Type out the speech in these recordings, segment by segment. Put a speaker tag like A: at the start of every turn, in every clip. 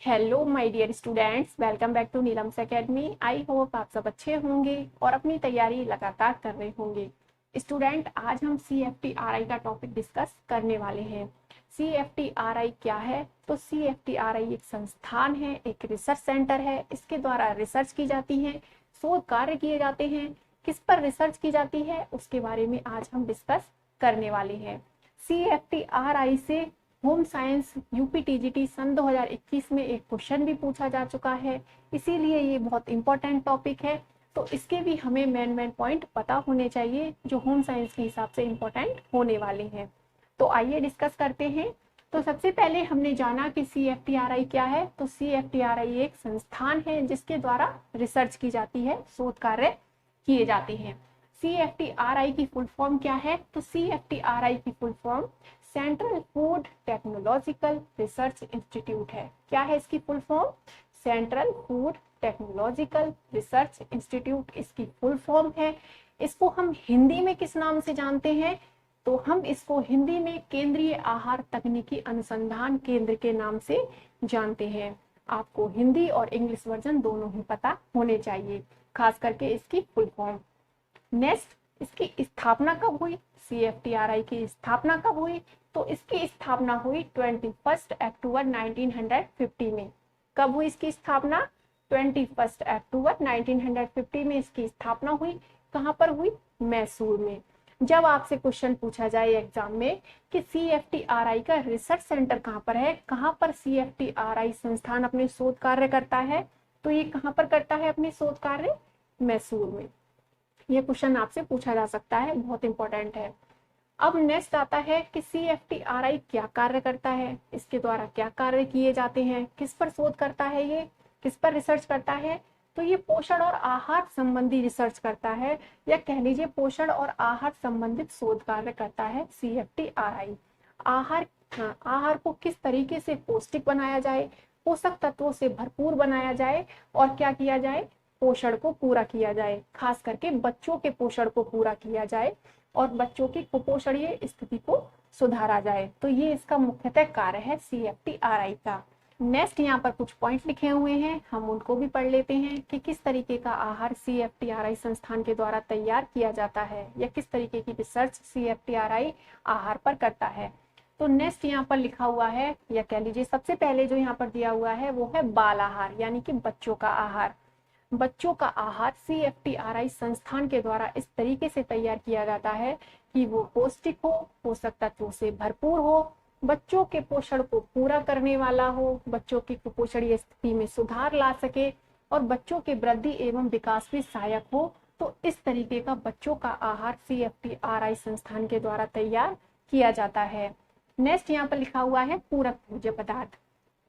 A: Hello my dear students, welcome back to Neelam's academy. I hope आप सब अच्छे होंगे और अपनी तैयारी लगातार कर रहे होंगे। स्टूडेंट, आज हम CFTRI का टॉपिक डिस्कस करने वाले हैं। CFTRI क्या है? तो CFTRI एक संस्थान है, एक रिसर्च सेंटर है। इसके द्वारा रिसर्च की जाती है, शोध कार्य किए जाते हैं। किस पर रिसर्च की जाती है उसके बारे में आज हम डिस्कस करने वाले हैं। CFTRI से होम साइंस UPTGT सन 2021 में एक क्वेश्चन भी पूछा जा चुका है, इसीलिए ये बहुत इंपॉर्टेंट टॉपिक है। तो इसके भी हमें मेन पॉइंट पता होने चाहिए जो होम साइंस के हिसाब से इंपॉर्टेंट होने वाले हैं। तो आइए डिस्कस करते हैं। तो सबसे पहले हमने जाना कि CFTRI क्या है। तो CFTRI एक संस्थान है जिसके द्वारा रिसर्च की जाती है, शोध कार्य किए जाते हैं। CFTRI की फुल फॉर्म क्या है? तो CFTRI की full form central food technological research institute है। क्या है इसकी full form? Central food technological research institute इसकी फुल फॉर्म है। इसको हम हिंदी में किस नाम से जानते हैं? तो हम इसको हिंदी में केंद्रीय आहार तकनीकी अनुसंधान केंद्र के नाम से जानते हैं। आपको हिंदी और इंग्लिश वर्जन दोनों ही पता होने चाहिए, खास करके इसकी फुल फॉर्म। नेक्स्ट, इसकी स्थापना कब हुई? CFTRI की स्थापना कब हुई? तो इसकी स्थापना हुई 21 अक्टूबर 1950 में। कब हुई इसकी स्थापना? 21 अक्टूबर 1950 में इसकी स्थापना हुई। कहाँ पर हुई? मैसूर में। जब आपसे क्वेश्चन पूछा जाए एग्जाम में कि CFTRI का रिसर्च सेंटर कहाँ पर है, कहाँ पर CFTRI संस्थान अपने शोध कार्य करता है, तो ये कहाँ पर करता है अपने शोध कार्य? मैसूर में। ये क्वेश्चन आपसे पूछा जा सकता है, बहुत इंपॉर्टेंट है। अब नेक्स्ट आता है कि CFTRI क्या कार्य करता है, इसके द्वारा क्या कार्य किए जाते हैं, किस पर शोध करता है, ये किस पर रिसर्च करता है? तो ये पोषण और आहार संबंधी रिसर्च करता है, या कह लीजिए पोषण और आहार संबंधित शोध कार्य करता है CFTRI। आहार, आहार को किस तरीके से पौष्टिक बनाया जाए, पोषक तत्वों से भरपूर बनाया जाए और क्या किया जाए? पोषण को पूरा किया जाए, खास करके बच्चों के पोषण को पूरा किया जाए और बच्चों की कुपोषणीय स्थिति को सुधारा जाए। तो ये इसका मुख्यतः कार्य है CFTRI का। नेक्स्ट यहाँ पर कुछ पॉइंट लिखे हुए हैं, हम उनको भी पढ़ लेते हैं कि किस तरीके का आहार CFTRI संस्थान के द्वारा तैयार किया जाता है या किस तरीके की रिसर्च CFTRI आहार पर करता है। तो नेक्स्ट यहाँ पर लिखा हुआ है, या कह लीजिए सबसे पहले जो यहाँ पर दिया हुआ है वो है बाल आहार, यानी कि बच्चों का आहार। बच्चों का आहार CFTRI संस्थान के द्वारा इस तरीके से तैयार किया जाता है कि वो पौष्टिक हो, पोषक तत्वों से भरपूर हो, बच्चों के पोषण को पूरा करने वाला हो, बच्चों की कुपोषणीय स्थिति में सुधार ला सके और बच्चों के वृद्धि एवं विकास में सहायक हो। तो इस तरीके का बच्चों का आहार CFTRI संस्थान के द्वारा तैयार किया जाता है। नेक्स्ट यहाँ पर लिखा हुआ है पूरक भोज्य पदार्थ।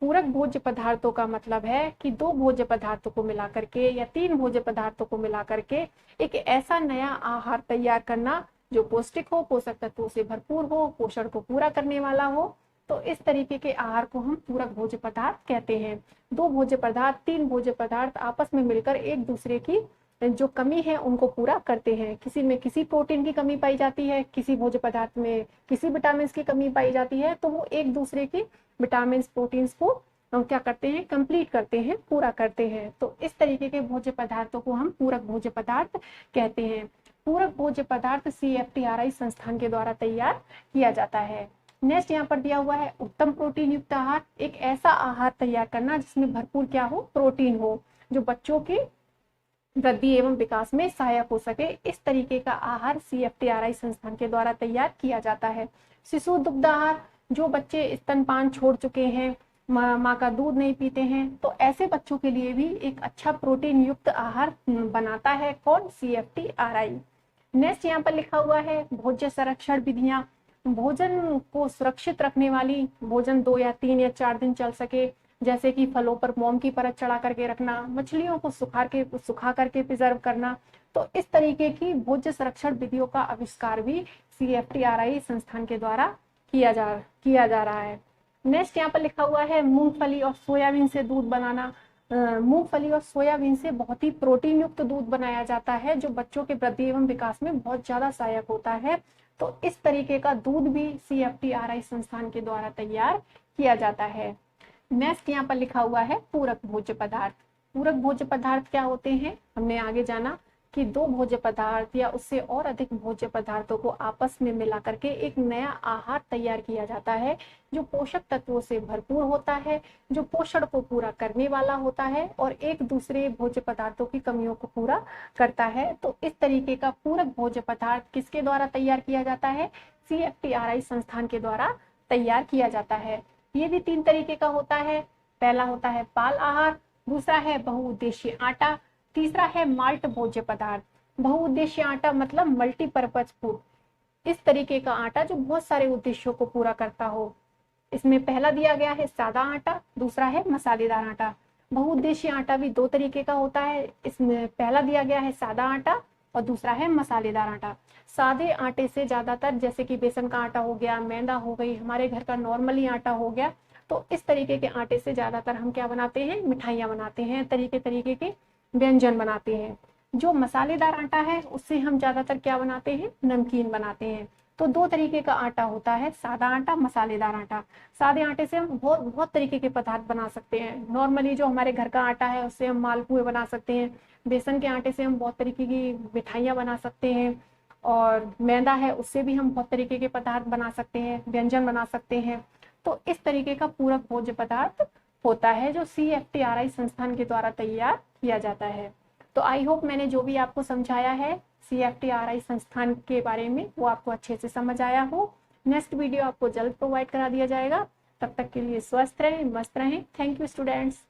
A: पूरक भोज्य पदार्थों का मतलब है कि दो भोज्य पदार्थों को मिलाकर के या तीन भोज्य पदार्थों को मिलाकर के एक ऐसा नया आहार तैयार करना जो पौष्टिक हो, पोषक तत्वों से भरपूर हो, पोषण को पूरा करने वाला हो। तो इस तरीके के आहार को हम पूरक भोज्य पदार्थ कहते हैं। दो भोज्य पदार्थ, तीन भोज्य पदार्थ आपस में मिलकर एक दूसरे की जो कमी है उनको पूरा करते हैं। किसी में किसी प्रोटीन की कमी पाई जाती है, किसी भोज्य पदार्थ में किसी विटामिन की कमी पाई जाती है, तो वो एक दूसरे की विटामिन प्रोटीन्स को क्या करते हैं? कंप्लीट करते हैं, पूरा करते हैं। तो इस तरीके के भोज्य पदार्थों को हम पूरक भोज्य पदार्थ कहते हैं। पूरक भोज्य पदार्थ CFTRI संस्थान के द्वारा तैयार किया जाता है। नेक्स्ट यहाँ पर दिया हुआ है उत्तम प्रोटीन युक्त आहार। एक ऐसा आहार तैयार करना जिसमें भरपूर क्या हो? प्रोटीन हो, जो बच्चों के वृद्धि एवं विकास में सहायक हो सके। इस तरीके का आहार CFTRI संस्थान के द्वारा तैयार किया जाता है। शिशु दुग्ध आहार, जो बच्चे स्तनपान छोड़ चुके हैं, माँ का दूध नहीं पीते हैं, तो ऐसे बच्चों के लिए भी एक अच्छा प्रोटीन युक्त आहार बनाता है कौन? CFTRI। नेक्स्ट यहाँ पर लिखा हुआ है भोज्य संरक्षण विधियां। भोजन को सुरक्षित रखने वाली, भोजन 2 या 3 या 4 दिन चल सके, जैसे कि फलों पर मोम की परत चढ़ा करके रखना, मछलियों को सुखा करके प्रिजर्व करना। तो इस तरीके की भोज्य संरक्षण विधियों का आविष्कार भी CFTRI संस्थान के द्वारा किया जा रहा है। नेक्स्ट यहाँ पर लिखा हुआ है मूंगफली और सोयाबीन से दूध बनाना। मूंगफली और सोयाबीन से बहुत ही प्रोटीन युक्त दूध बनाया जाता है जो बच्चों के वृद्धि एवं विकास में बहुत ज्यादा सहायक होता है। तो इस तरीके का दूध भी CFTRI संस्थान के द्वारा तैयार किया जाता है। नेक्स्ट यहाँ पर लिखा हुआ है पूरक भोज्य पदार्थ। पूरक भोज्य पदार्थ क्या होते हैं, हमने आगे जाना कि दो भोज्य पदार्थ या उससे और अधिक भोज्य पदार्थों को आपस में मिला करके एक नया आहार तैयार किया जाता है जो पोषक तत्वों से भरपूर होता है, जो पोषण को पूरा करने वाला होता है और एक दूसरे भोज्य पदार्थों की कमियों को पूरा करता है। तो इस तरीके का पूरक भोज्य पदार्थ किसके द्वारा तैयार किया जाता है, CFTRI संस्थान के द्वारा तैयार किया जाता है। ये भी 3 तरीके का होता है। पहला होता है पाल आहार, दूसरा है बहुउद्देशीय आटा, तीसरा है माल्ट भोज्य पदार्थ। बहुउद्देशीय आटा मतलब मल्टीपर्पज फूड। इस तरीके का आटा जो बहुत सारे उद्देश्यों को पूरा करता हो। इसमें पहला दिया गया है सादा आटा, दूसरा है मसालेदार आटा। बहुउद्देशीय आटा भी 2 तरीके का होता है। इसमें पहला दिया गया है सादा आटा और दूसरा है मसालेदार आटा। सादे आटे से ज्यादातर, जैसे कि बेसन का आटा हो गया, मैदा हो गई, हमारे घर का नॉर्मली आटा हो गया, तो इस तरीके के आटे से ज्यादातर हम क्या बनाते हैं, मिठाइयाँ बनाते हैं, तरीके तरीके के व्यंजन बनाते हैं। जो मसालेदार आटा है उससे हम ज्यादातर क्या बनाते हैं, नमकीन बनाते हैं। तो 2 तरीके का आटा होता है, सादा आटा, मसालेदार आटा। सादे आटे से हम बहुत बहुत तरीके के पदार्थ बना सकते हैं। नॉर्मली जो हमारे घर का आटा है उससे हम मालपुए बना सकते हैं। बेसन के आटे से हम बहुत तरीके की मिठाइयाँ बना सकते हैं और मैदा है उससे भी हम बहुत तरीके के पदार्थ बना सकते हैं, व्यंजन बना सकते हैं। तो इस तरीके का पूरक भोज्य पदार्थ होता है जो CFTRI संस्थान के द्वारा तैयार किया जाता है। तो आई होप मैंने जो भी आपको समझाया है CFTRI संस्थान के बारे में वो आपको अच्छे से समझ आया हो। नेक्स्ट वीडियो आपको जल्द प्रोवाइड करा दिया जाएगा। तब तक के लिए स्वस्थ रहें, मस्त रहें। Thank you students.